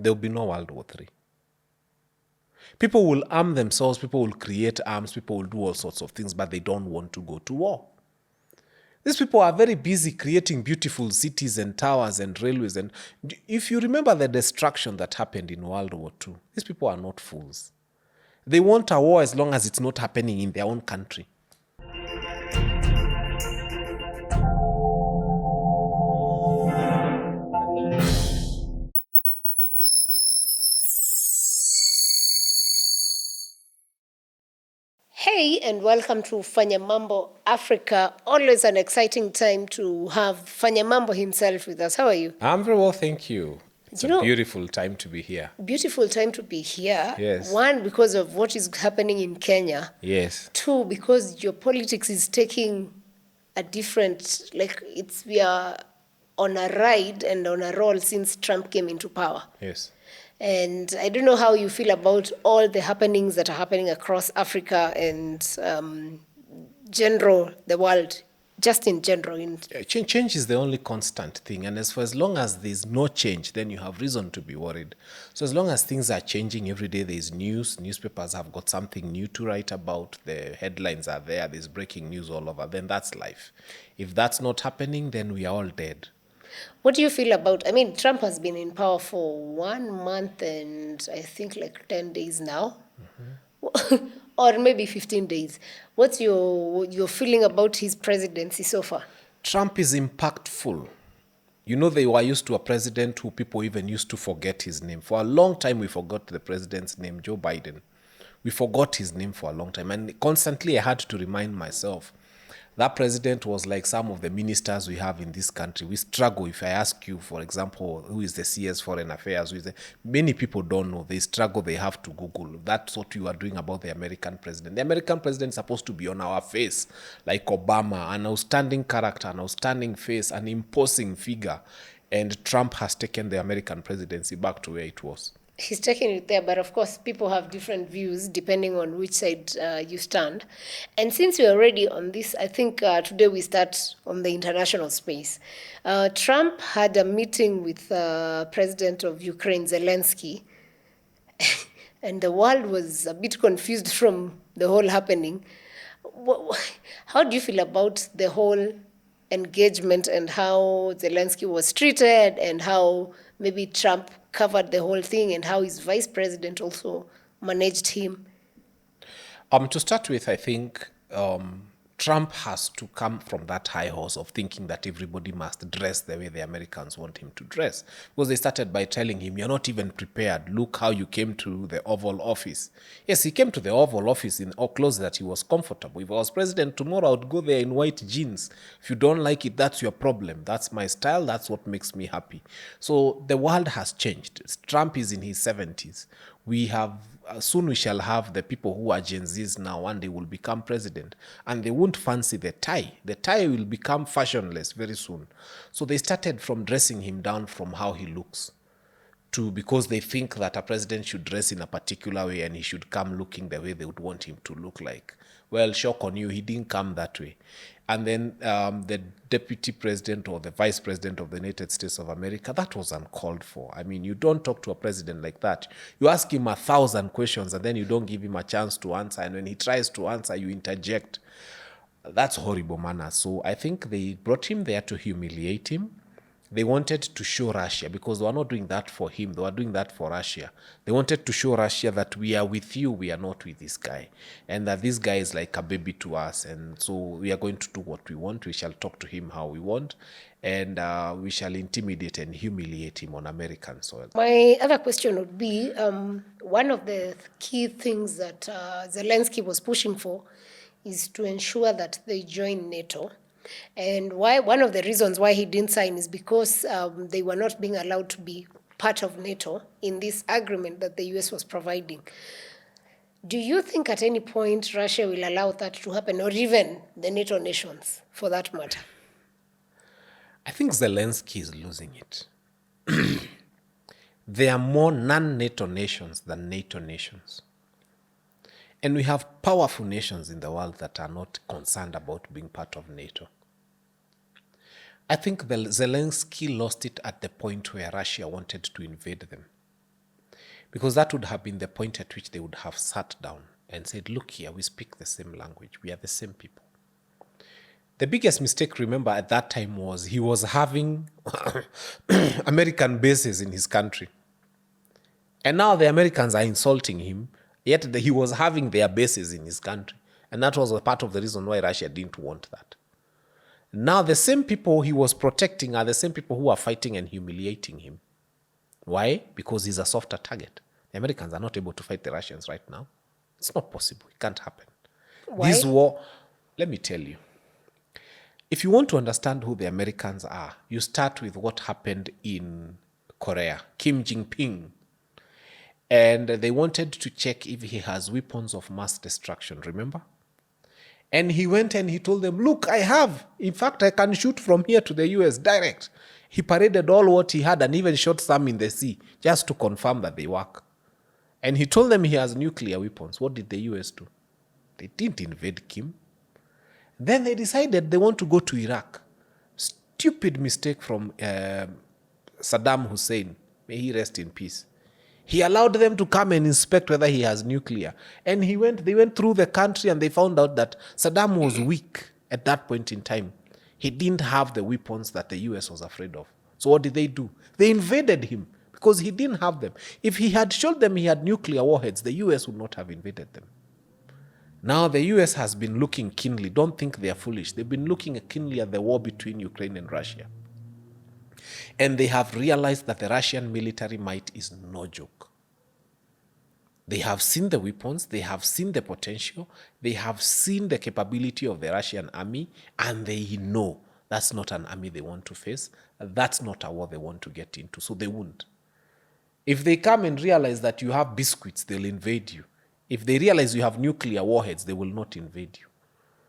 There will be no World War III. People will arm themselves, people will create arms, people will do all sorts of things, but they don't want to go to war. These people are very busy creating beautiful cities and towers and railways. And if you remember the destruction that happened in World War II, these people are not fools. They want a war as long as it's not happening in their own country. Hey, and welcome to Fanya Mambo Africa. Always an exciting time to have Fanya Mambo himself with us. How are you? I'm very well, thank you. It's You a know- beautiful time to be here. Beautiful time to be here. Yes. One, because of what is happening in Kenya. Yes. Two, because geopolitics is taking a different, we are on a ride and on a roll since Trump came into power. Yes. And I don't know how you feel about all the happenings that are happening across Africa and the world, just in general. Change is the only constant thing. And as long as there's no change, then you have reason to be worried. So as long as things are changing every day, there's news, newspapers have got something new to write about, the headlines are there's breaking news all over, then that's life. If that's not happening, then we are all dead. What do you feel about, Trump has been in power for 1 month and I think like 10 days now, or maybe 15 days. What's your feeling about his presidency so far? Trump is impactful. You know, they were used to a president who people even used to forget his name. For a long time, we forgot the president's name, Joe Biden. We forgot his name for a long time. And constantly I had to remind myself, that president was like some of the ministers we have in this country. We struggle. If I ask you, for example, who is the CS Foreign Affairs, many people don't know. They struggle. They have to Google. That's what you are doing about the American president. The American president is supposed to be on our face, like Obama, an outstanding character, an outstanding face, an imposing figure. And Trump has taken the American presidency back to where it was. He's taking it there, but of course, people have different views depending on which side you stand. And since we're already on this, I think today we start on the international space. Trump had a meeting with President of Ukraine, Zelensky, and the world was a bit confused from the whole happening. How do you feel about the whole engagement and how Zelensky was treated and how maybe Trump covered the whole thing and how his vice president also managed him? To start with, I think Trump has to come from that high horse of thinking that everybody must dress the way the Americans want him to dress. Because they started by telling him, you're not even prepared. Look how you came to the Oval Office. Yes, he came to the Oval Office in all clothes that he was comfortable. If I was president tomorrow, I would go there in white jeans. If you don't like it, that's your problem. That's my style. That's what makes me happy. So the world has changed. Trump is in his 70s. Soon we shall have the people who are Gen Zs now, one day will become president, and they won't fancy the tie. The tie will become fashionless very soon. So they started from dressing him down from how he looks because they think that a president should dress in a particular way and he should come looking the way they would want him to look like. Well, shock on you, he didn't come that way. And then the deputy president or the vice president of the United States of America, that was uncalled for. I mean, you don't talk to a president like that. You ask him 1,000 questions and then you don't give him a chance to answer. And when he tries to answer, you interject. That's horrible manners. So I think they brought him there to humiliate him. They wanted to show Russia, because they were not doing that for him, they were doing that for Russia. They wanted to show Russia that we are with you, we are not with this guy. And that this guy is like a baby to us. And so we are going to do what we want. We shall talk to him how we want. And we shall intimidate and humiliate him on American soil. My other question would be, one of the key things that Zelensky was pushing for is to ensure that they join NATO. And one of the reasons why he didn't sign is because they were not being allowed to be part of NATO in this agreement that the US was providing. Do you think at any point Russia will allow that to happen, or even the NATO nations for that matter? I think Zelensky is losing it. There are more non-NATO nations than NATO nations. And we have powerful nations in the world that are not concerned about being part of NATO. I think Zelensky lost it at the point where Russia wanted to invade them. Because that would have been the point at which they would have sat down and said, look here, we speak the same language. We are the same people. The biggest mistake, remember, at that time was he was having American bases in his country. And now the Americans are insulting him, yet he was having their bases in his country. And that was a part of the reason why Russia didn't want that. Now the same people he was protecting are the same people who are fighting and humiliating him. Why? Because he's a softer target. The Americans are not able to fight the Russians right now. It's not possible. It can't happen. Why? This war, let me tell you. If you want to understand who the Americans are, you start with what happened in Korea. Kim Jong-un. And they wanted to check if he has weapons of mass destruction, remember? And he went and he told them, look, I have. In fact, I can shoot from here to the US direct. He paraded all what he had and even shot some in the sea just to confirm that they work. And he told them he has nuclear weapons. What did the US do? They didn't invade Kim. Then they decided they want to go to Iraq. Stupid mistake from Saddam Hussein. May he rest in peace. He allowed them to come and inspect whether he has nuclear. And they went through the country and they found out that Saddam was weak at that point in time. He didn't have the weapons that the US was afraid of. So what did they do? They invaded him because he didn't have them. If he had showed them he had nuclear warheads, the US would not have invaded them. Now the US has been looking keenly. Don't think they are foolish. They've been looking keenly at the war between Ukraine and Russia. And they have realized that the Russian military might is no joke. They have seen the weapons, they have seen the potential, they have seen the capability of the Russian army, and they know that's not an army they want to face. That's not a war they want to get into, so they won't. If they come and realize that you have biscuits, they'll invade you. If they realize you have nuclear warheads, they will not invade you.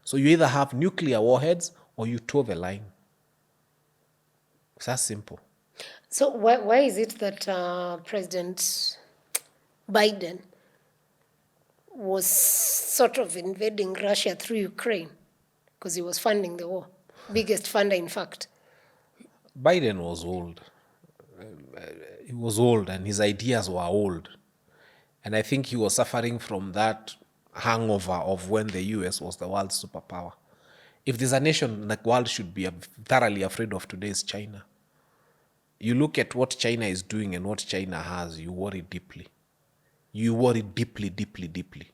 So you either have nuclear warheads or you toe the line. It's that simple. So why is it that President Biden was sort of invading Russia through Ukraine? Because he was funding the war. Biggest funder, in fact. Biden was old. He was old and his ideas were old. And I think he was suffering from that hangover of when the US was the world's superpower. If there's a nation the world should be thoroughly afraid of today, is China. You look at what China is doing and what China has, you worry deeply. You worry deeply, deeply, deeply.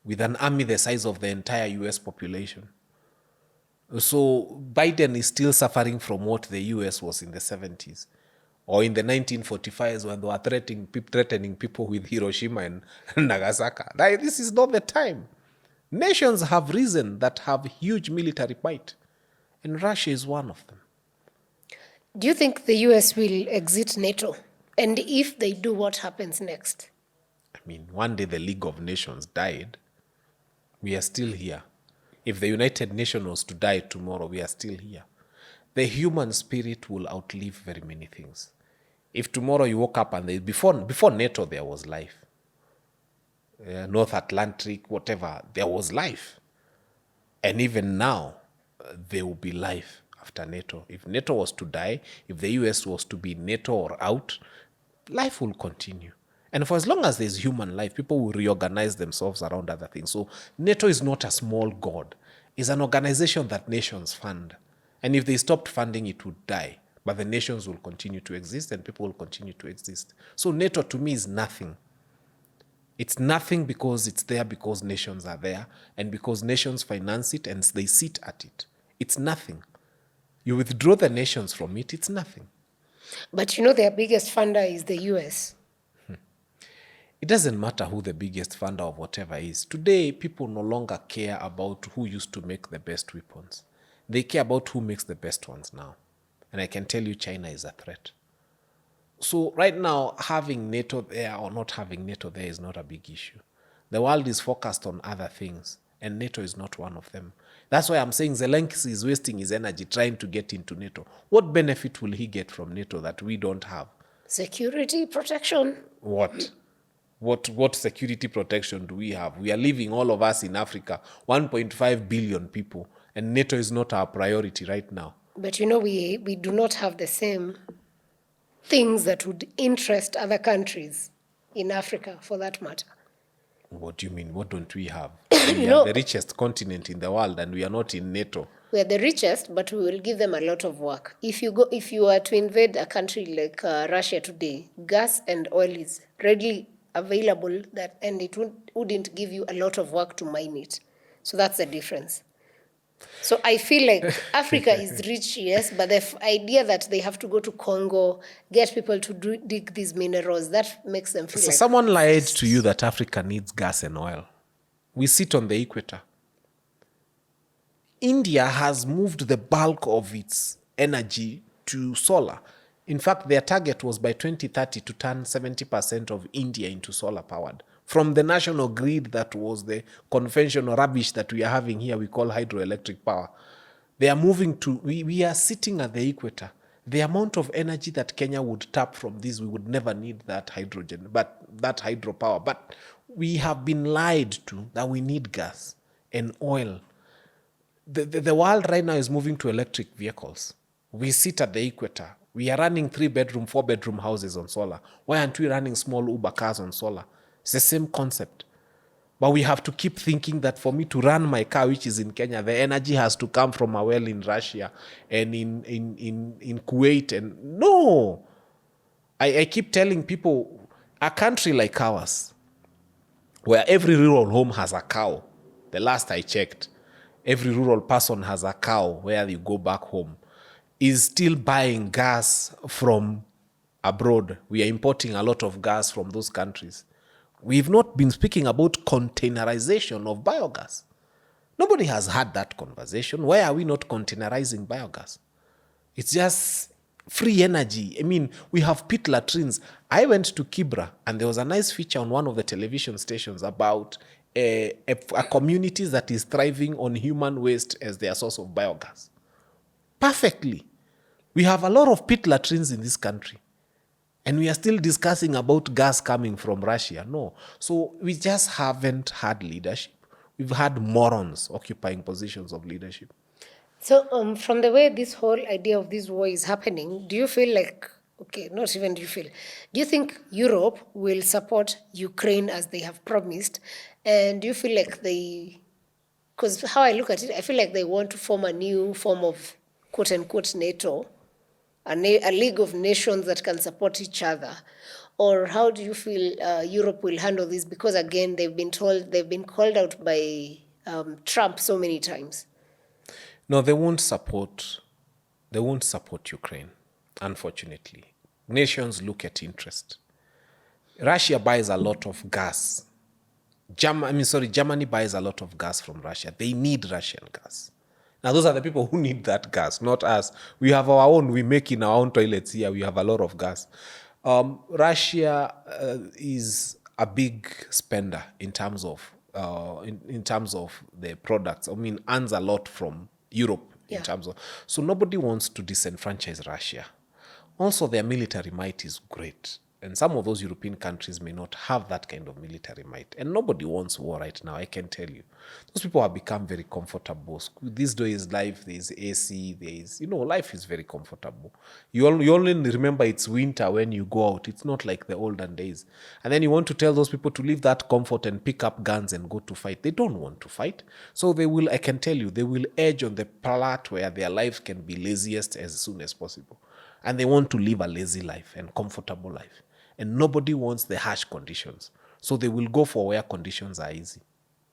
With an army the size of the entire US population. So Biden is still suffering from what the US was in the 70s. Or in the 1945s when they were threatening people with Hiroshima and Nagasaki. This is not the time. Nations have risen that have huge military might. And Russia is one of them. Do you think the US will exit NATO? And if they do, what happens next? I mean, one day the League of Nations died. We are still here. If the United Nations was to die tomorrow, we are still here. The human spirit will outlive very many things. If tomorrow you woke up and before NATO there was life, North Atlantic, whatever, there was life. And even now, there will be life after NATO. If NATO was to die, if the US was to be NATO or out, life will continue. And for as long as there's human life, people will reorganize themselves around other things. So NATO is not a small god. It's an organization that nations fund. And if they stopped funding, it would die. But the nations will continue to exist and people will continue to exist. So NATO to me is nothing. It's nothing because it's there because nations are there and because nations finance it and they sit at it. It's nothing. You withdraw the nations from it, it's nothing. But you know their biggest funder is the US. It doesn't matter who the biggest funder of whatever is. Today, people no longer care about who used to make the best weapons. They care about who makes the best ones now. And I can tell you China is a threat. So right now, having NATO there or not having NATO there is not a big issue. The world is focused on other things, and NATO is not one of them. That's why I'm saying Zelensky is wasting his energy trying to get into NATO. What benefit will he get from NATO that we don't have? Security, protection. What? What security protection do we have? We are living, all of us in Africa, 1.5 billion people, and NATO is not our priority right now. But you know, we do not have the same things that would interest other countries. in Africa, for that matter. What do you mean? What don't we have? You We are know, the richest continent in the world, and we are not in NATO. we are the richest, but we will give them a lot of work. If you are to invade a country like Russia today, gas and oil is readily available, and it wouldn't give you a lot of work to mine it. So that's the difference. So I feel like Africa is rich, yes, but the idea that they have to go to Congo, get people to dig these minerals, that makes them feel So like someone lied to you that Africa needs gas and oil. We sit on the equator. India has moved the bulk of its energy to solar. In fact, their target was by 2030 to turn 70% of India into solar powered. From the national grid that was the conventional rubbish that we are having here, we call hydroelectric power. They are moving to, we are sitting at the equator. The amount of energy that Kenya would tap from this, we would never need that hydrogen, but that hydropower. But we have been lied to that we need gas and oil. The world right now is moving to electric vehicles. We sit at the equator. We are running 3-bedroom, 4-bedroom houses on solar. Why aren't we running small Uber cars on solar? It's the same concept. But we have to keep thinking that for me to run my car, which is in Kenya, the energy has to come from a well in Russia and in Kuwait. And no, I keep telling people, a country like ours, where every rural home has a cow, the last I checked, every rural person has a cow where you go back home, is still buying gas from abroad. We are importing a lot of gas from those countries. We've not been speaking about containerization of biogas. Nobody has had that conversation. Why are we not containerizing biogas? It's just free energy. I mean, we have pit latrines. I went to Kibra, and there was a nice feature on one of the television stations about a community that is thriving on human waste as their source of biogas. Perfectly. We have a lot of pit latrines in this country. And we are still discussing about gas coming from Russia. No. So we just haven't had leadership. We've had morons occupying positions of leadership. So, from the way this whole idea of this war is happening, do you feel like, okay, not even do you feel, do you think Europe will support Ukraine as they have promised? And do you feel like because how I look at it, I feel like they want to form a new form of quote unquote NATO, a league of nations that can support each other. Or how do you feel Europe will handle this? Because again, they've been called out by Trump so many times. No, they won't support Ukraine, unfortunately. Nations look at interest. Russia buys a lot of gas. Germany buys a lot of gas from Russia. They need Russian gas. Now, those are the people who need that gas, not us. We have our own. We make in our own toilets here. We have a lot of gas. Russia is a big spender in terms of the products. I mean, earns a lot from Europe in terms of. So nobody wants to disenfranchise Russia. Also, their military might is great. And some of those European countries may not have that kind of military might. And nobody wants war right now, I can tell you. Those people have become very comfortable. These days, life, there's AC, life is very comfortable. You only remember it's winter when you go out. It's not like the olden days. And then you want to tell those people to leave that comfort and pick up guns and go to fight. They don't want to fight. So I can tell you, they will edge on the part where their life can be laziest as soon as possible. And they want to live a lazy life and comfortable life. And nobody wants the harsh conditions. So they will go for where conditions are easy.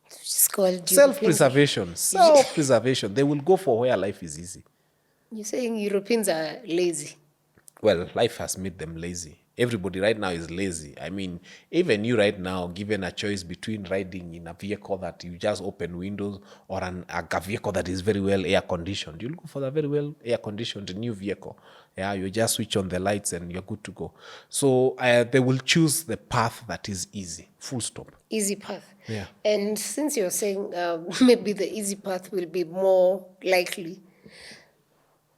It's called Self-preservation. Self-preservation. They will go for where life is easy. You're saying Europeans are lazy. Well, life has made them lazy. Everybody right now is lazy. I mean, even you right now, given a choice between riding in a vehicle that you just open windows or a vehicle that is very well air-conditioned, you'll go for the very well air-conditioned new vehicle. Yeah, you just switch on the lights and you're good to go. So they will choose the path that is easy, full stop. Easy path. Yeah. And since you're saying maybe the easy path will be more likely,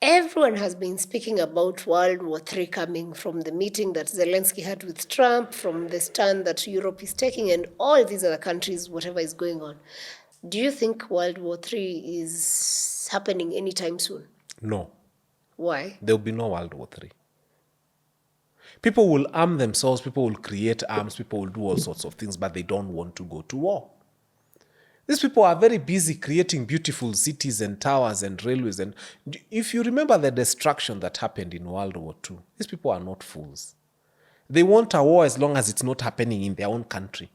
everyone has been speaking about World War III coming from the meeting that Zelensky had with Trump, from the stand that Europe is taking, and all these other countries, whatever is going on. Do you think World War III is happening anytime soon? No. Why? There will be no World War III. People will arm themselves, people will create arms, people will do all sorts of things, but they don't want to go to war. These people are very busy creating beautiful cities and towers and railways. And if you remember the destruction that happened in World War II, these people are not fools. They want a war as long as it's not happening in their own country.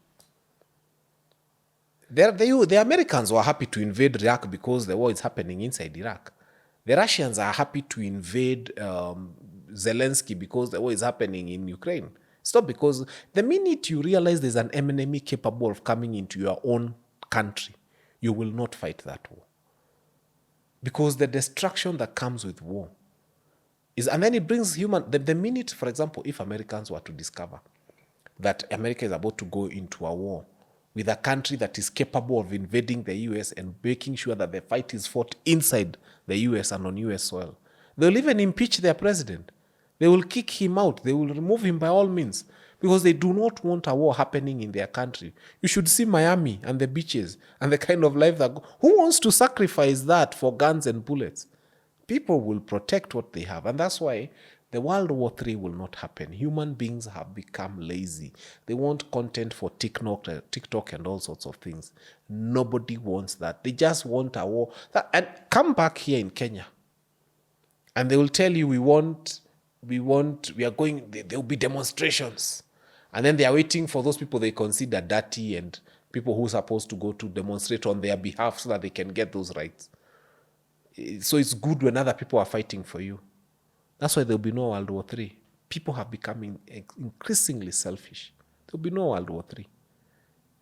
The Americans were happy to invade Iraq because the war is happening inside Iraq. The Russians are happy to invade Zelensky because the war is happening in Ukraine. It's not because the minute you realize there's an enemy capable of coming into your own country, you will not fight that war. Because the destruction that comes with war is, and then it brings the minute, for example, if Americans were to discover that America is about to go into a war with a country that is capable of invading the US and making sure that the fight is fought inside the US and on US soil, they'll even impeach their president. They will kick him out. They will remove him by all means because they do not want a war happening in their country. You should see Miami and the beaches and the kind of life who wants to sacrifice that for guns and bullets? People will protect what they have. And that's why the World War III will not happen. Human beings have become lazy. They want content for TikTok and all sorts of things. Nobody wants that. They just want a war. And come back here in Kenya, and they will tell you, we are going, there will be demonstrations. And then they are waiting for those people they consider dirty and people who are supposed to go to demonstrate on their behalf so that they can get those rights. So it's good when other people are fighting for you. That's why there will be no World War III. People have become increasingly selfish. There will be no World War III.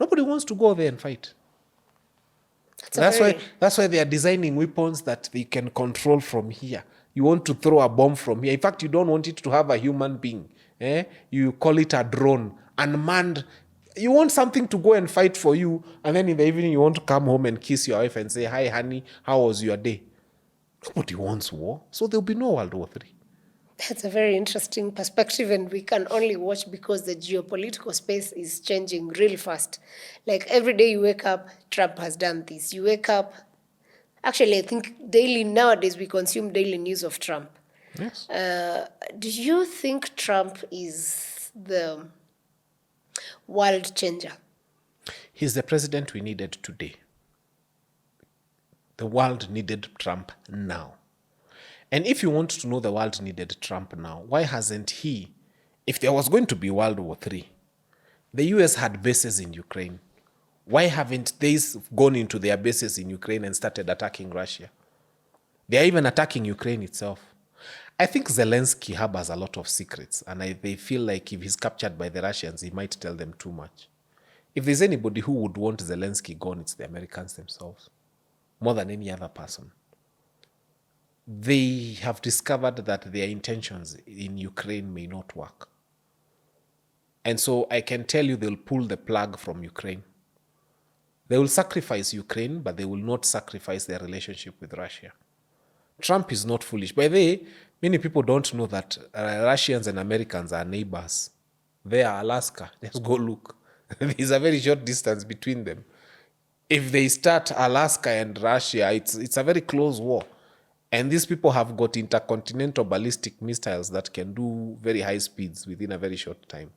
Nobody wants to go there and fight. That's why they are designing weapons that they can control from here. You want to throw a bomb from here. In fact, you don't want it to have a human being. You call it a drone, unmanned. You want something to go and fight for you, and then in the evening you want to come home and kiss your wife and say, "Hi, honey, how was your day?" Nobody wants war, so there'll be no World War III. That's a very interesting perspective, and we can only watch because the geopolitical space is changing really fast. Like every day you wake up, Trump has done this. You wake up, actually, I think nowadays we consume daily news of Trump. Yes. Do you think Trump is the world changer? He's the president we needed today. The world needed Trump now. And if you want to know the world needed Trump now, why hasn't he, if there was going to be World War III, the US had bases in Ukraine. Why haven't they gone into their bases in Ukraine and started attacking Russia? They are even attacking Ukraine itself. I think Zelensky harbors a lot of secrets, and they feel like if he's captured by the Russians, he might tell them too much. If there's anybody who would want Zelensky gone, it's the Americans themselves, more than any other person. They have discovered that their intentions in Ukraine may not work. And so I can tell you they'll pull the plug from Ukraine. They will sacrifice Ukraine, but they will not sacrifice their relationship with Russia. Trump is not foolish. By the way, many people don't know that Russians and Americans are neighbors. They are Alaska. Just go look. There's a very short distance between them. If they start Alaska and Russia, it's a very close war. And these people have got intercontinental ballistic missiles that can do very high speeds within a very short time.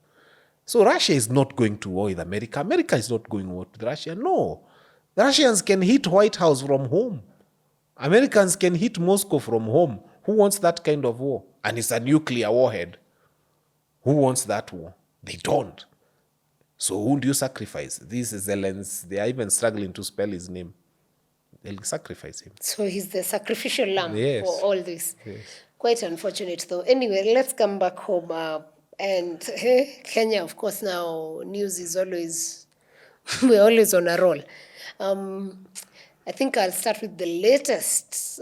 So Russia is not going to war with America. America is not going to war with Russia. No. The Russians can hit White House from home. Americans can hit Moscow from home. Who wants that kind of war? And it's a nuclear warhead. Who wants that war? They don't. So who do you sacrifice? This is Zelensky. They are even struggling to spell his name. They'll sacrifice him. So he's the sacrificial lamb Yes. for all this. Yes. Quite unfortunate, though. Anyway, let's come back home. And Kenya, of course, now news is always, we're always on a roll. I think I'll start with the latest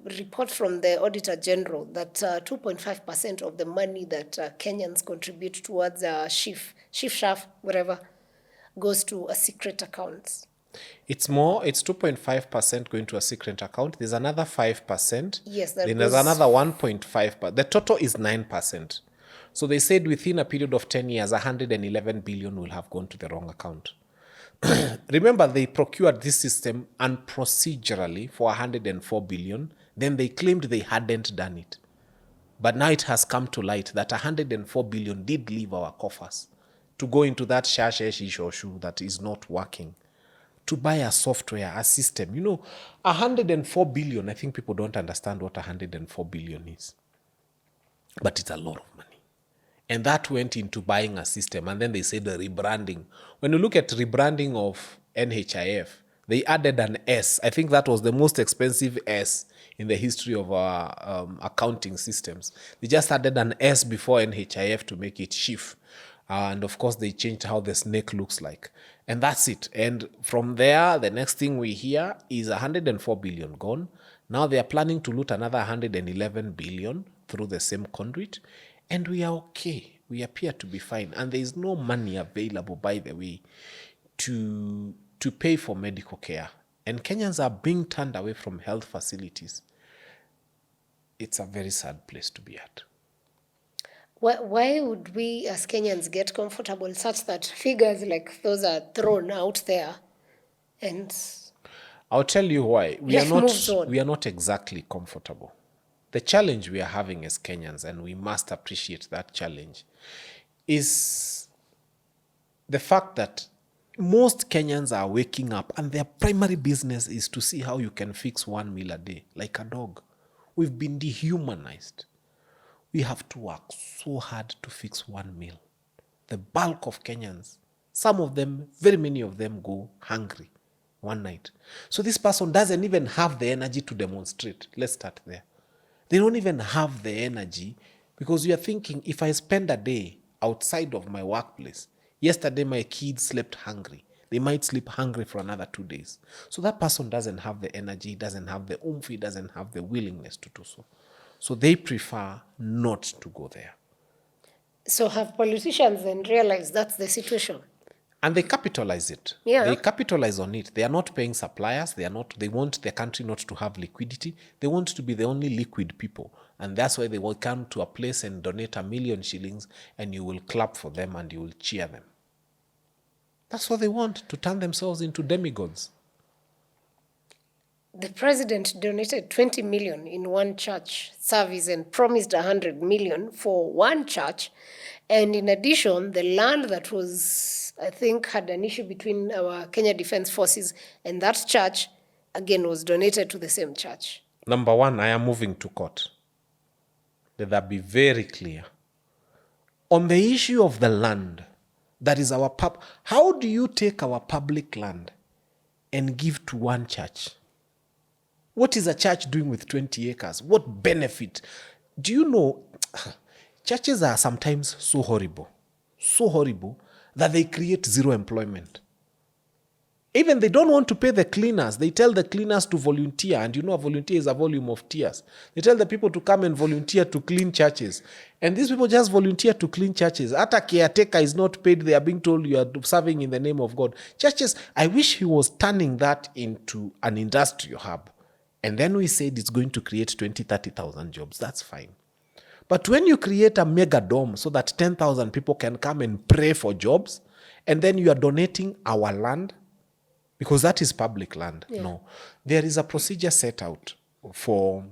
report from the Auditor General that 2.5% of the money that Kenyans contribute towards SHIF, whatever, goes to a secret account. It's 2.5% going to a secret account. There's another 5%. Yes, then there's another 1.5%. The total is 9%. So they said within a period of 10 years, 111 billion will have gone to the wrong account. Remember, they procured this system unprocedurally for 104 billion. Then they claimed they hadn't done it. But now it has come to light that 104 billion did leave our coffers to go into that shashu that is not working, to buy a software, a system. 104 billion, I think people don't understand what 104 billion is. But it's a lot of money. And that went into buying a system. And then they said the rebranding. When you look at rebranding of NHIF, they added an S. I think that was the most expensive S in the history of our accounting systems. They just added an S before NHIF to make it SHIF. And of course, they changed how the snake looks like. And that's it. And from there, the next thing we hear is 104 billion gone. Now they are planning to loot another 111 billion through the same conduit. And we are okay. We appear to be fine. And there is no money available, by the way, to pay for medical care. And Kenyans are being turned away from health facilities. It's a very sad place to be at. Why would we as Kenyans get comfortable such that figures like those are thrown out there? And I'll tell you why. We are not exactly comfortable. The challenge we are having as Kenyans, and we must appreciate that challenge, is the fact that most Kenyans are waking up and their primary business is to see how you can fix 1 meal a day, like a dog. We've been dehumanized. We have to work so hard to fix 1 meal. The bulk of Kenyans, some of them, very many of them go hungry one night. So this person doesn't even have the energy to demonstrate. Let's start there. They don't even have the energy because you are thinking, if I spend a day outside of my workplace, yesterday my kids slept hungry. They might sleep hungry for another 2 days. So that person doesn't have the energy, doesn't have the oomph, doesn't have the willingness to do so. So they prefer not to go there. So have politicians then realized that's the situation? And they capitalize it. Yeah. They capitalize on it. They are not paying suppliers. They want their country not to have liquidity. They want to be the only liquid people. And that's why they will come to a place and donate 1 million shillings and you will clap for them and you will cheer them. That's what they want, to turn themselves into demigods. The president donated 20 million in one church service and promised 100 million for one church. And in addition, the land that was, I think, had an issue between our Kenya Defense Forces and that church, again, was donated to the same church. Number one, I am moving to court. Let that be very clear. On the issue of the land, that is our how do you take our public land and give to one church? What is a church doing with 20 acres? What benefit? Do you know, churches are sometimes so horrible that they create zero employment. Even they don't want to pay the cleaners. They tell the cleaners to volunteer. And a volunteer is a volume of tears. They tell the people to come and volunteer to clean churches. And these people just volunteer to clean churches. At a caretaker is not paid. They are being told you are serving in the name of God. Churches, I wish he was turning that into an industrial hub. And then we said it's going to create 20,000, 30,000 jobs. That's fine. But when you create a mega dome so that 10,000 people can come and pray for jobs, and then you are donating our land, because that is public land. Yeah. No. There is a procedure set out for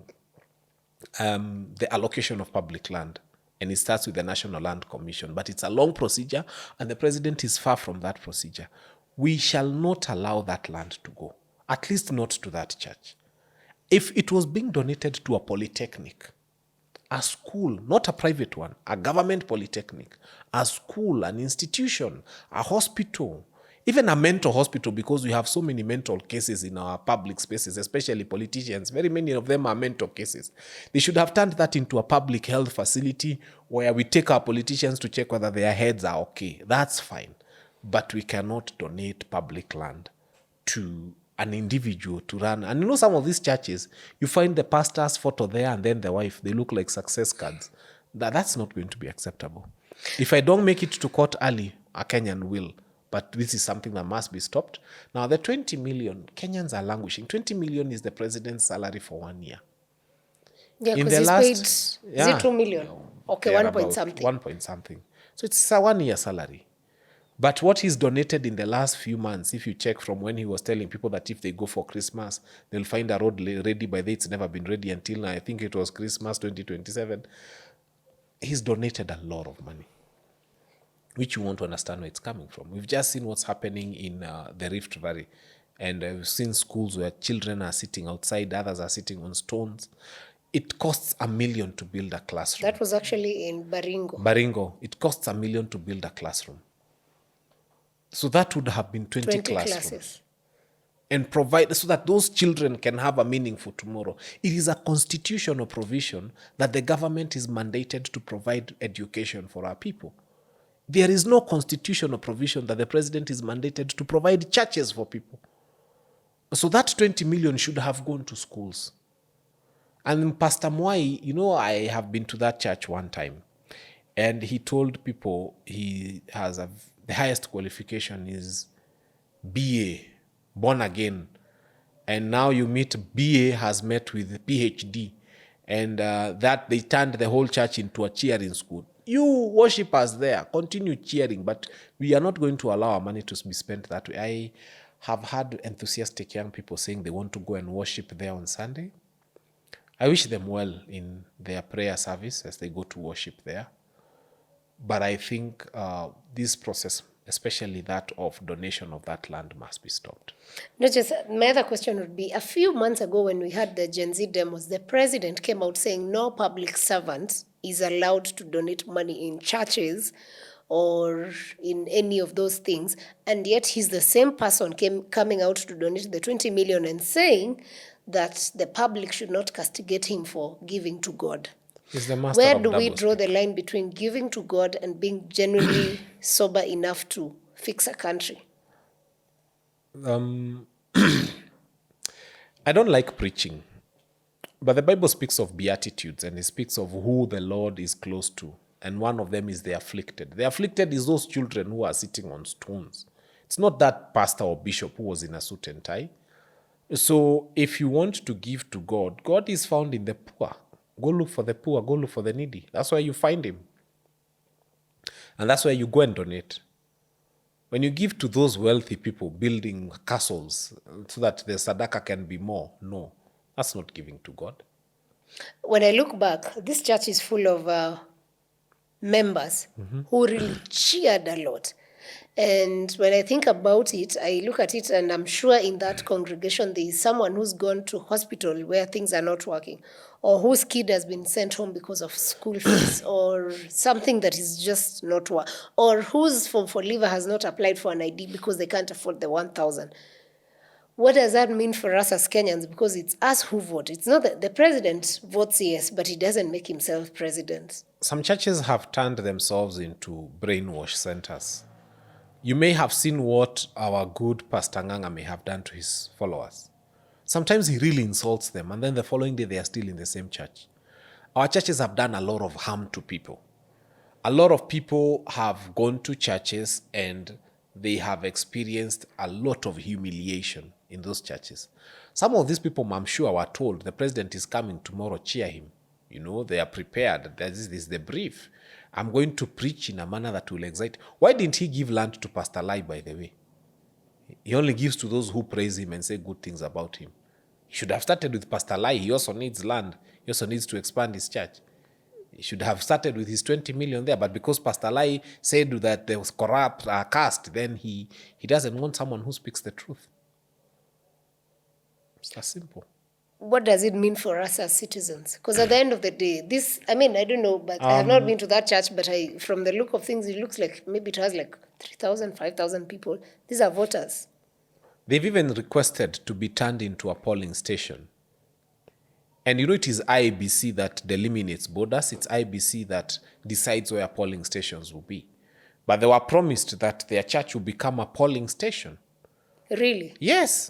the allocation of public land. And it starts with the National Land Commission. But it's a long procedure, and the president is far from that procedure. We shall not allow that land to go, at least not to that church. If it was being donated to a polytechnic, a school, not a private one, a government polytechnic, a school, an institution, a hospital, even a mental hospital, because we have so many mental cases in our public spaces, especially politicians. Very many of them are mental cases. They should have turned that into a public health facility where we take our politicians to check whether their heads are okay. That's fine. But we cannot donate public land to an individual to run. And some of these churches, you find the pastor's photo there and then the wife. They look like success cards. That's not going to be acceptable. If I don't make it to court early, a Kenyan will. But this is something that must be stopped. Now, the 20 million, Kenyans are languishing. 20 million is the president's salary for 1 year. Yeah, because he's paid 2 million. Okay, 1 point something. 1 point something. So it's a 1 year salary. But what he's donated in the last few months, if you check from when he was telling people that if they go for Christmas, they'll find a road ready by then, it's never been ready until now. I think it was Christmas 2027. He's donated a lot of money, which you want to understand where it's coming from. We've just seen what's happening in the Rift Valley. And we've seen schools where children are sitting outside, others are sitting on stones. It costs $1 million to build a classroom. That was actually in Baringo. Baringo, it costs $1 million to build a classroom. So that would have been 20 classrooms. Classes. And provide so that those children can have a meaningful tomorrow. It is a constitutional provision that the government is mandated to provide education for our people. There is no constitutional provision that the president is mandated to provide churches for people. So that 20 million should have gone to schools. And Pastor Mwai, I have been to that church one time, and he told people he has the highest qualification is BA, born again. And now you meet BA has met with PhD, and that they turned the whole church into a cheering school. You worshippers there, continue cheering, but we are not going to allow our money to be spent that way. I have had enthusiastic young people saying they want to go and worship there on Sunday. I wish them well in their prayer service as they go to worship there. But I think this process, especially that of donation of that land, must be stopped. Not just, my other question would be, a few months ago when we had the Gen Z demos, the president came out saying no public servant is allowed to donate money in churches or in any of those things. And yet he's the same person coming out to donate the 20 million and saying that the public should not castigate him for giving to God. He's the master Where of do we double draw speak. the line between giving to God and being genuinely sober enough to fix a country? I don't like preaching, but the Bible speaks of beatitudes, and it speaks of who the Lord is close to, and one of them is the afflicted. The afflicted is those children who are sitting on stones. It's not that pastor or bishop who was in a suit and tie. So if you want to give to God, God is found in the poor. Go look for the poor, go look for the needy. That's where you find him. And that's where you go and donate. When you give to those wealthy people building castles so that the sadaka can be more, no, that's not giving to God. When I look back, this church is full of members who really cheered a lot. And when I think about it, I look at it and I'm sure in that congregation there is someone who's gone to hospital where things are not working, or whose kid has been sent home because of school fees, or something that is just not working, or whose form for liver has not applied for an ID because they can't afford the 1,000. What does that mean for us as Kenyans? Because it's us who vote. It's not that the president votes yes, but he doesn't make himself president. Some churches have turned themselves into brainwash centers. You may have seen what our good Pastor Nganga may have done to his followers. Sometimes he really insults them, and then the following day they are still in the same church. Our churches have done a lot of harm to people. A lot of people have gone to churches and they have experienced a lot of humiliation in those churches. Some of these people, I'm sure, were told the president is coming tomorrow, cheer him. They are prepared. This is the brief. I'm going to preach in a manner that will excite. Why didn't he give land to Pastor Lai, by the way? He only gives to those who praise him and say good things about him. He should have started with Pastor Lai. He also needs land. He also needs to expand his church. He should have started with his 20 million there, but because Pastor Lai said that there was corrupt caste, then he doesn't want someone who speaks the truth. It's that simple. What does it mean for us as citizens? Because at the end of the day, I don't know, but I have not been to that church, but from the look of things, it looks like maybe it has like 3,000, 5,000 people. These are voters. They've even requested to be turned into a polling station. And it is IEBC that delimitates borders. It's IEBC that decides where polling stations will be. But they were promised that their church will become a polling station. Really? Yes.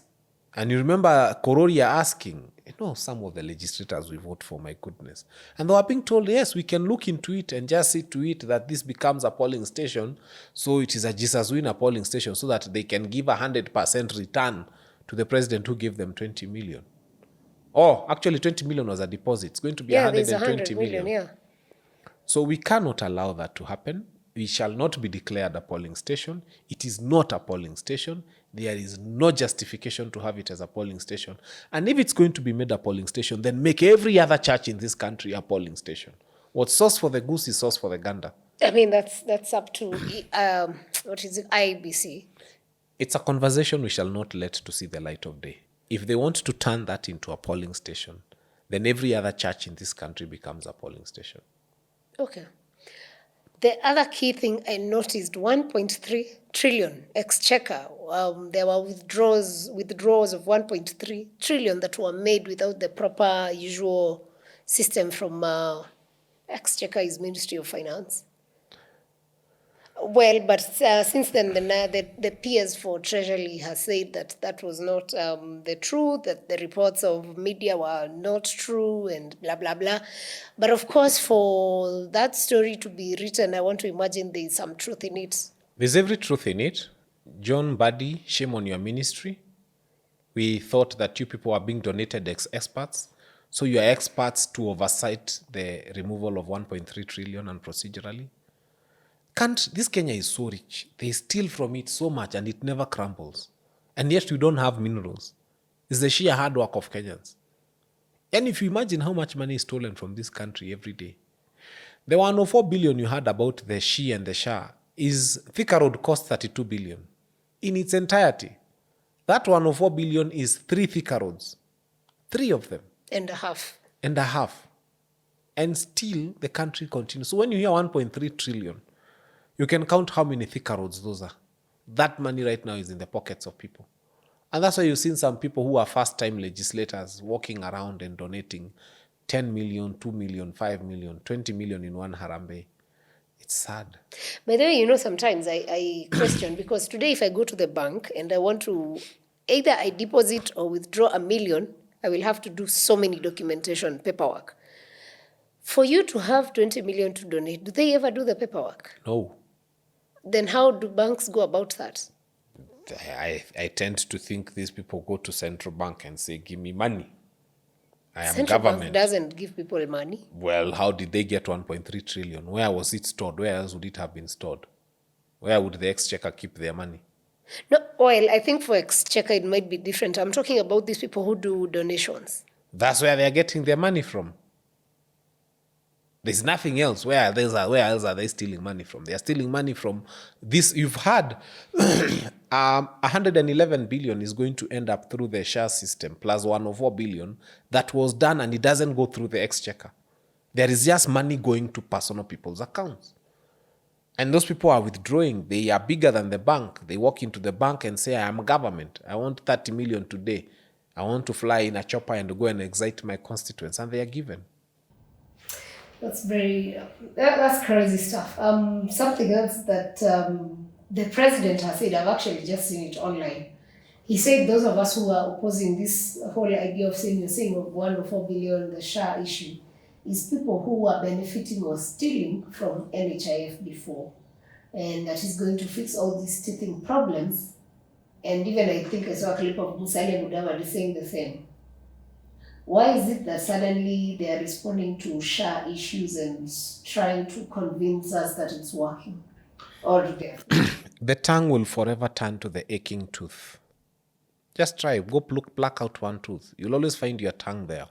And you remember Kororia asking, some of the legislators we vote for, my goodness. And they were being told, yes, we can look into it and just see to it that this becomes a polling station. So it is a Jesus win a polling station so that they can give 100% return to the president who gave them 20 million. Oh, actually 20 million was a deposit. It's going to be 120 million. Yeah. So we cannot allow that to happen. we shall not be declared a polling station. It is not a polling station. There is no justification to have it as a polling station. And if it's going to be made a polling station, then make every other church in this country a polling station. What's sauce for the goose is sauce for the gander. I mean, that's up to what is it, IBC. It's a conversation we shall not let to see the light of day. If they want to turn that into a polling station, then every other church in this country becomes a polling station. Okay. The other key thing I noticed, 1.3 trillion exchequer. There were withdrawals of 1.3 trillion that were made without the proper usual system from exchequer is Ministry of Finance. Well, but since then, the peers for Treasury has said that was not the truth, that the reports of media were not true, and blah, blah, blah. But of course, for that story to be written, I want to imagine there's some truth in it. There's every truth in it. John Buddy, shame on your ministry. We thought that you people are being donated experts. So you are experts to oversight the removal of 1.3 trillion and procedurally. This Kenya is so rich. They steal from it so much and it never crumbles. And yet we don't have minerals. It's the sheer hard work of Kenyans. And if you imagine how much money is stolen from this country every day. The 104 billion you heard about the Shi and the Shah is Thika Road cost 32 billion in its entirety. That 104 billion is 3 Thika Roads. 3 of them. And a half. And still the country continues. So when you hear 1.3 trillion, you can count how many Thika Roads those are. That money right now is in the pockets of people. And that's why you've seen some people who are first-time legislators walking around and donating 10 million, 2 million, 5 million, 20 million in one harambe. It's sad. By the way, sometimes I question, because today if I go to the bank and I want to, either I deposit or withdraw $1 million, I will have to do so many documentation, paperwork. For you to have 20 million to donate, do they ever do the paperwork? No. Then how do banks go about that? I tend to think these people go to central bank and say, give me money. I am Central government. Bank doesn't give people money. Well, how did they get 1.3 trillion? Where was it stored? Where else would it have been stored? Where would the exchequer keep their money? No, well, I think for exchequer it might be different. I'm talking about these people who do donations. That's where they're getting their money from. There's nothing else. Where else are they stealing money from? They are stealing money from this. You've had 111 billion is going to end up through the share system plus 104 billion that was done, and it doesn't go through the exchequer. There is just money going to personal people's accounts. And those people are withdrawing. They are bigger than the bank. They walk into the bank and say, I am government. I want 30 million today. I want to fly in a chopper and go and excite my constituents. And they are given. That's that's crazy stuff. Something else that the president has said, I've actually just seen it online. He said those of us who are opposing this whole idea of saying of 104 billion, the Shah issue, is people who are benefiting or stealing from NHIF before. And that is going to fix all these teething problems. And even I think I saw a clip of Musalia Mudavadi saying the same. Why is it that suddenly they are responding to Shah issues and trying to convince us that it's working? Or do they? The tongue will forever turn to the aching tooth. Just try, pluck out one tooth. You'll always find your tongue there,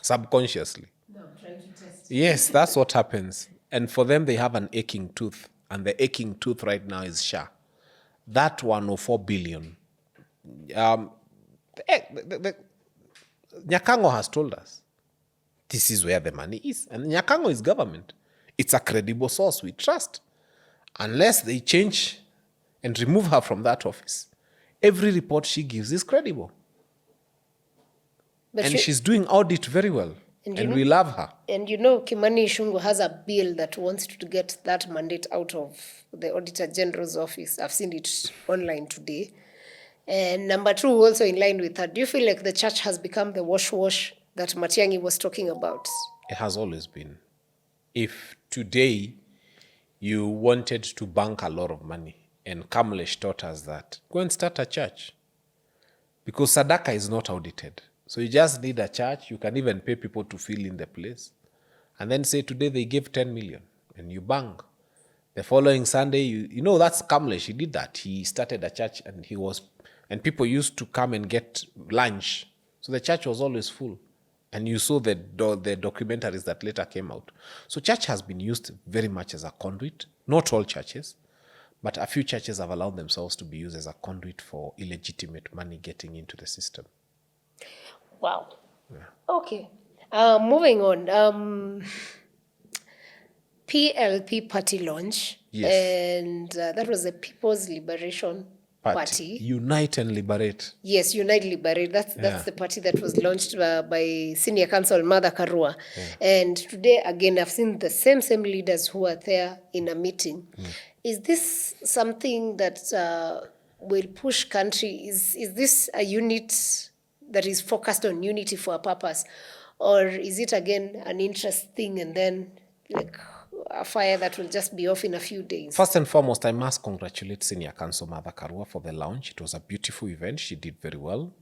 subconsciously. No, I'm trying to test. Yes, that's what happens. And for them, they have an aching tooth. And the aching tooth right now is Shah. That 104 billion. Nyakango has told us this is where the money is. And Nyakango is government. It's a credible source we trust. Unless they change and remove her from that office, every report she gives is credible. But she's doing audit very well. And we love her. And Kimani Ichung'wah has a bill that wants to get that mandate out of the Auditor General's office. I've seen it online today. And number two, also in line with that, do you feel like the church has become the wash that Matiang'i was talking about? It has always been. If today you wanted to bank a lot of money, and Kamlesh taught us that, go and start a church. Because Sadaka is not audited. So you just need a church. You can even pay people to fill in the place. And then say today they gave 10 million and you bank. The following Sunday, you know, that's Kamlesh. He did that. He started a church and people used to come and get lunch. So the church was always full. And you saw the documentaries that later came out. So church has been used very much as a conduit. Not all churches, but a few churches have allowed themselves to be used as a conduit for illegitimate money getting into the system. Wow. Yeah. Okay. Moving on. PLP party launch. Yes. And that was the People's Liberation Party. Unite and Liberate. Yes, Unite Liberate. That's the party that was launched by Senior Counsel Mother Karua. Yeah. And today, again, I've seen the same leaders who are there in a meeting. Is this something that will push country? Is this a unit that is focused on unity for a purpose? Or is it, again, an interest thing and then like a fire that will just be off in a few days? First and foremost, I must congratulate Senior Counsel Mother Karua for the launch. It was a beautiful event. She did very well.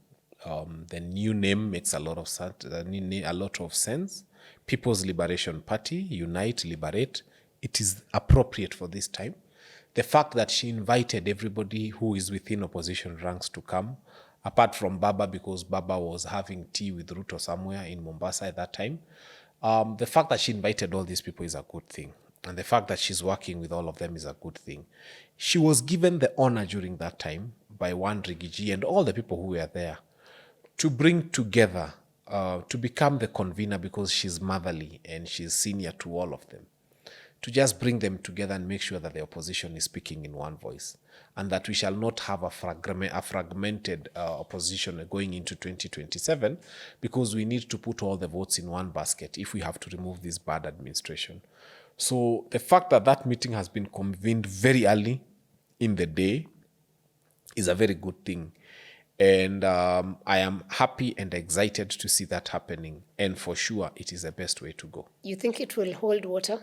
The new name makes a lot of sense. People's Liberation Party, Unite, Liberate. It is appropriate for this time. The fact that she invited everybody who is within opposition ranks to come, apart from Baba, because Baba was having tea with Ruto somewhere in Mombasa at that time. The fact that she invited all these people is a good thing. And the fact that she's working with all of them is a good thing. She was given the honor during that time by one Rigiji and all the people who were there to bring together, to become the convener because she's motherly and she's senior to all of them. To just bring them together and make sure that the opposition is speaking in one voice and that we shall not have a fragmented opposition going into 2027 because we need to put all the votes in one basket if we have to remove this bad administration. So the fact that that meeting has been convened very early in the day is a very good thing. And I am happy and excited to see that happening. And for sure, it is the best way to go. You think it will hold water?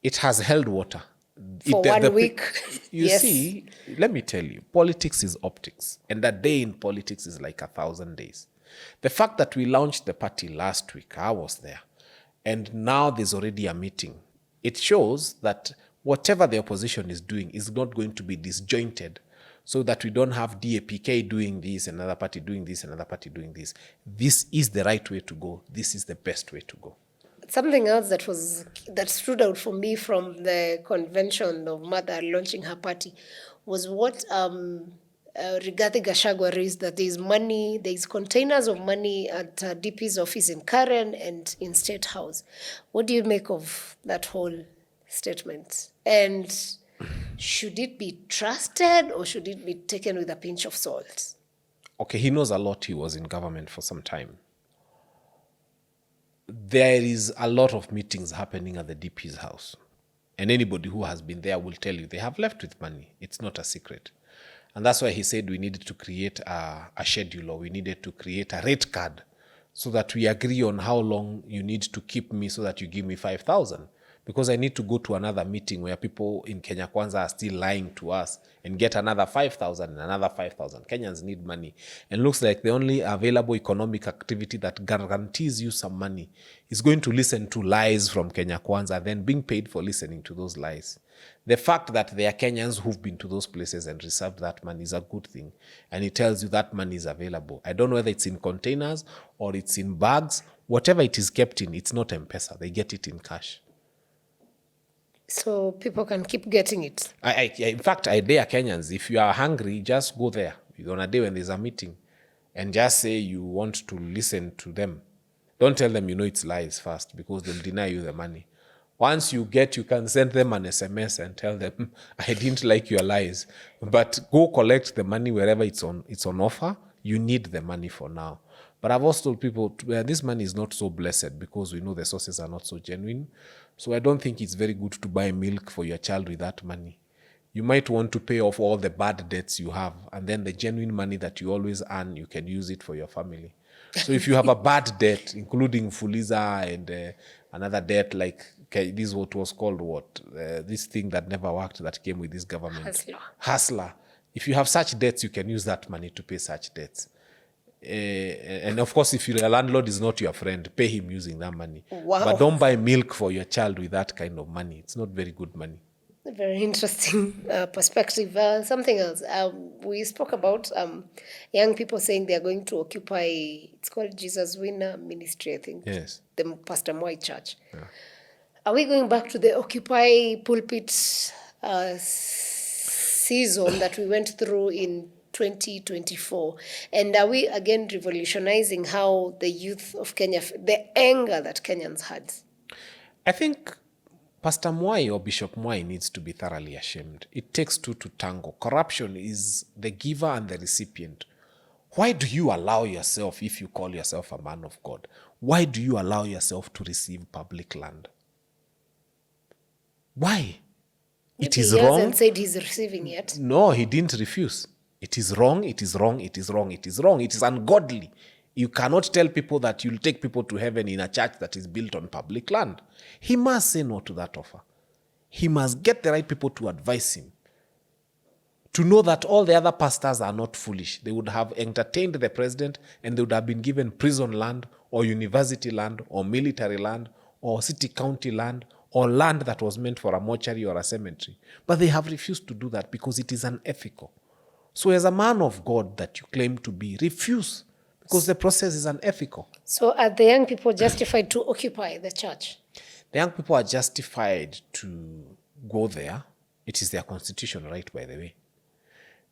It has held water. For 1 week. You see, let me tell you, politics is optics. And a day in politics is like 1,000 days. The fact that we launched the party last week, I was there. And now there's already a meeting. It shows that whatever the opposition is doing is not going to be disjointed so that we don't have DAPK doing this, another party doing this, another party doing this. This is the right way to go. This is the best way to go. Something else that stood out for me from the convention of Mother launching her party was what Rigathi Gachagua raised, that there's containers of money at DP's office in Karen and in State House. What do you make of that whole statement? And should it be trusted or should it be taken with a pinch of salt? Okay, he knows a lot. He was in government for some time. There is a lot of meetings happening at the DP's house. And anybody who has been there will tell you they have left with money. It's not a secret. And that's why he said we needed to create a schedule, or we needed to create a rate card so that we agree on how long you need to keep me so that you give me 5,000. Because I need to go to another meeting where people in Kenya Kwanza are still lying to us and get another 5,000 and another 5,000. Kenyans need money. And looks like the only available economic activity that guarantees you some money is going to listen to lies from Kenya Kwanza, then being paid for listening to those lies. The fact that there are Kenyans who've been to those places and received that money is a good thing. And it tells you that money is available. I don't know whether it's in containers or it's in bags. Whatever it is kept in, it's not M-Pesa. They get it in cash. So people can keep getting it. In fact, I dare Kenyans, if you are hungry, just go there on a day when there's a meeting and just say you want to listen to them. Don't tell them you know it's lies first because they'll deny you the money. Once you can send them an SMS and tell them, I didn't like your lies, but go collect the money wherever it's on offer. You need the money for now. But I've also told people, this money is not so blessed because we know the sources are not so genuine. So I don't think it's very good to buy milk for your child with that money. You might want to pay off all the bad debts you have, and then the genuine money that you always earn, you can use it for your family. So if you have a bad debt, including Fuliza and another debt like this is what was called this thing that never worked that came with this government. Hustler. If you have such debts, you can use that money to pay such debts. And of course, if your landlord is not your friend, pay him using that money. Wow. But don't buy milk for your child with that kind of money. It's not very good money. A very interesting perspective. Something else. We spoke about young people saying they are going to occupy, it's called Jesus Winner Ministry, I think. Yes. The Pastor Moi Church. Are we going back to the Occupy pulpit season that we went through in 2024? And are we again revolutionizing how the youth of Kenya, the anger that Kenyans had? I think Pastor Mwai or Bishop Mwai needs to be thoroughly ashamed. It takes two to tango. Corruption is the giver and the recipient. Why do you allow yourself, if you call yourself a man of God, why do you allow yourself to receive public land? Why? It is He wrong. hasn't said he's receiving yet. No, he didn't refuse. It is wrong, it is wrong, it is wrong, it is wrong. It is ungodly. You cannot tell people that you'll take people to heaven in a church that is built on public land. He must say no to that offer. He must get the right people to advise him. To know that all the other pastors are not foolish. They would have entertained the president and they would have been given prison land or university land or military land or city county land or land that was meant for a mortuary or a cemetery. But they have refused to do that because it is unethical. So as a man of God that you claim to be, refuse because the process is unethical. So are the young people justified to occupy the church? The young people are justified to go there. It is their constitutional right, by the way.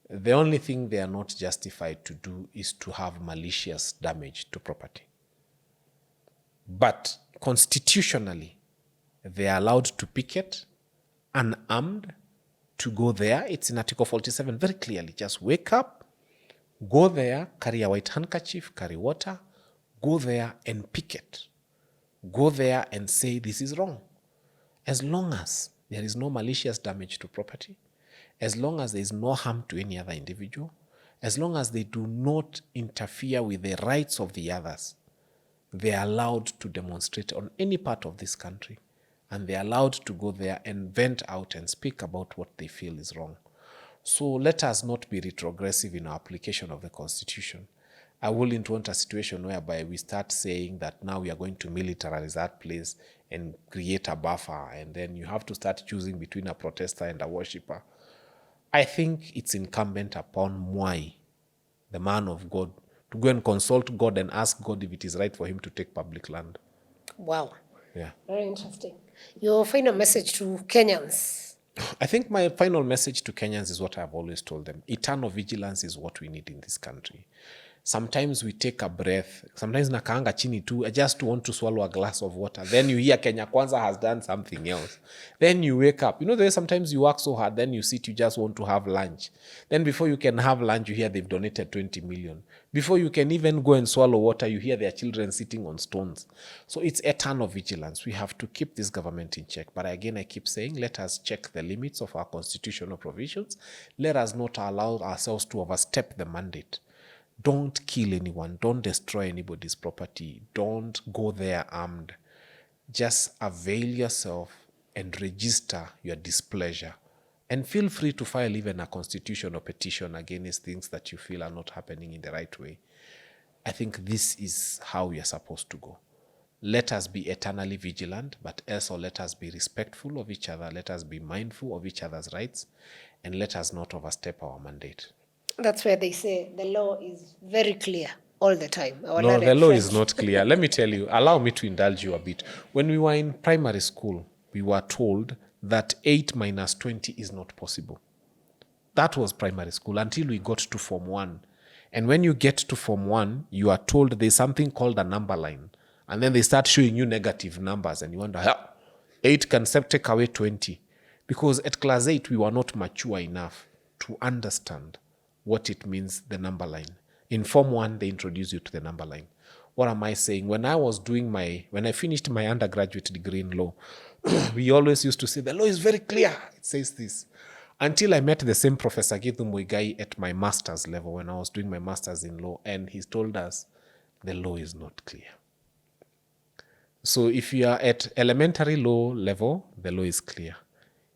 The only thing they are not justified to do is to have malicious damage to property. But constitutionally, they are allowed to picket, unarmed, to go there. It's in Article 47 very clearly. Just wake up, go there, carry a white handkerchief, carry water, go there and picket. Go there and say this is wrong. As long as there is no malicious damage to property, as long as there is no harm to any other individual, as long as they do not interfere with the rights of the others, they are allowed to demonstrate on any part of this country, and they are allowed to go there and vent out and speak about what they feel is wrong. So let us not be retrogressive in our application of the Constitution. I wouldn't want a situation whereby we start saying that now we are going to militarize that place and create a buffer, and then you have to start choosing between a protester and a worshipper. I think it's incumbent upon Mwai, the man of God, to go and consult God and ask God if it is right for him to take public land. Wow. Yeah. Very interesting. Your final message to Kenyans? I think my final message to Kenyans is what I've always told them. Eternal vigilance is what we need in this country. Sometimes we take a breath. Sometimes nakaanga chini too. I just want to swallow a glass of water. Then you hear Kenya Kwanza has done something else. Then you wake up. You know, sometimes you work so hard, then you sit, you just want to have lunch. Then before you can have lunch, you hear they've donated 20 million. Before you can even go and swallow water, you hear their children sitting on stones. So it's eternal vigilance. We have to keep this government in check. But again, I keep saying, let us check the limits of our constitutional provisions. Let us not allow ourselves to overstep the mandate. Don't kill anyone. Don't destroy anybody's property. Don't go there armed. Just avail yourself and register your displeasure. And feel free to file even a constitutional petition against things that you feel are not happening in the right way. I think this is how we are supposed to go. Let us be eternally vigilant, but also let us be respectful of each other. Let us be mindful of each other's rights, and let us not overstep our mandate. That's where they say the law is very clear all the time. No, the law is not clear. Let me tell you, allow me to indulge you a bit. When we were in primary school, we were told that 8 minus 20 is not possible. That was primary school until we got to Form 1. And when you get to Form 1, you are told there's something called a number line. And then they start showing you negative numbers and you wonder, how 8 can take away 20. Because at class 8, we were not mature enough to understand what it means, the number line. In Form 1, they introduce you to the number line. What am I saying? When I finished my undergraduate degree in law, we always used to say, the law is very clear. It says this. Until I met the same Professor Githu Muigai at my master's level when I was doing my master's in law, and he told us the law is not clear. So if you are at elementary law level, the law is clear.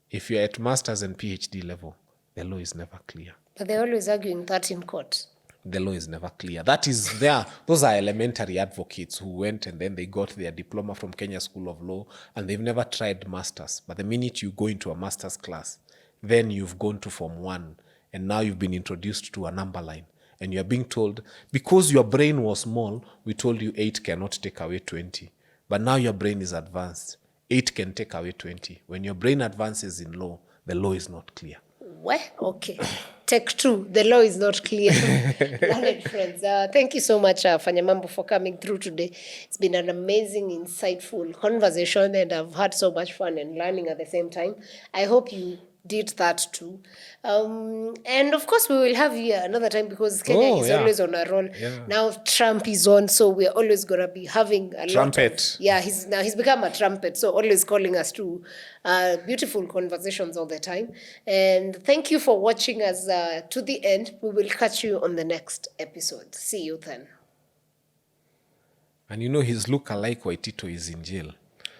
If you're at master's and PhD level, the law is never clear. But they're always arguing that in court. The law is never clear. That is there. Those are elementary advocates who went and then they got their diploma from Kenya School of Law and they've never tried masters. But the minute you go into a master's class, then you've gone to Form 1 and now you've been introduced to a number line. And you're being told, because your brain was small, we told you 8 cannot take away 20. But now your brain is advanced. 8 can take away 20. When your brain advances in law, the law is not clear. Well, okay. Take 2. The law is not clear. Learned friends. Thank you so much, Fanya Mambo, for coming through today. It's been an amazing, insightful conversation, and I've had so much fun and learning at the same time. I hope you did that too. And of course, we will have you another time because Kenya is always on a roll. Yeah. Now Trump is on, so we're always going to be having a Trumpet. lot of, he's become a trumpet, so always calling us to beautiful conversations all the time. And thank you for watching us to the end. We will catch you on the next episode. See you then. And you know his look-alike Waitito is in jail.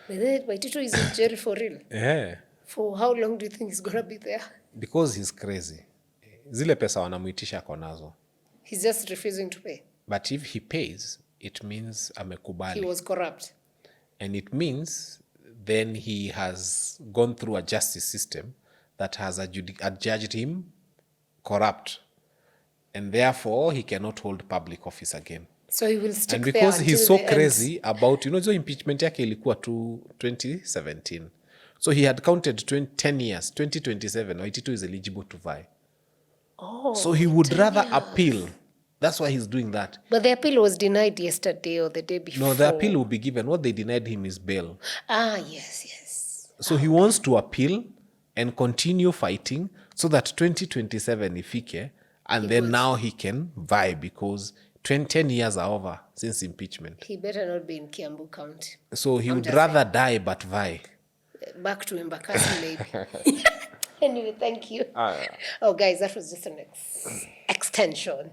Waitito is in jail for real? Yeah. For how long do you think he's going to be there? Because he's crazy. Zile pesa wanamuitisha ako nazo. He's just refusing to pay. But if he pays, it means amekubali. He was corrupt. And it means then he has gone through a justice system that has adjudged him corrupt. And therefore, he cannot hold public office again. So he will stick there. And because he's so crazy about, so impeachment yake ilikuwa to 2017. So he had counted 10 years, 2027, Waitito is eligible to vie. Oh, so he would rather appeal. That's why he's doing that. But the appeal was denied yesterday or the day before. No, the appeal will be given. What they denied him is bail. Yes. So he wants to appeal and continue fighting so that 2027 ifike, and then now he can vie because 10 years are over since impeachment. He better not be in Kiambu County. So he would rather die but vie. Back to Embakasi, maybe. Anyway, thank you. Oh, guys, that was just an extension.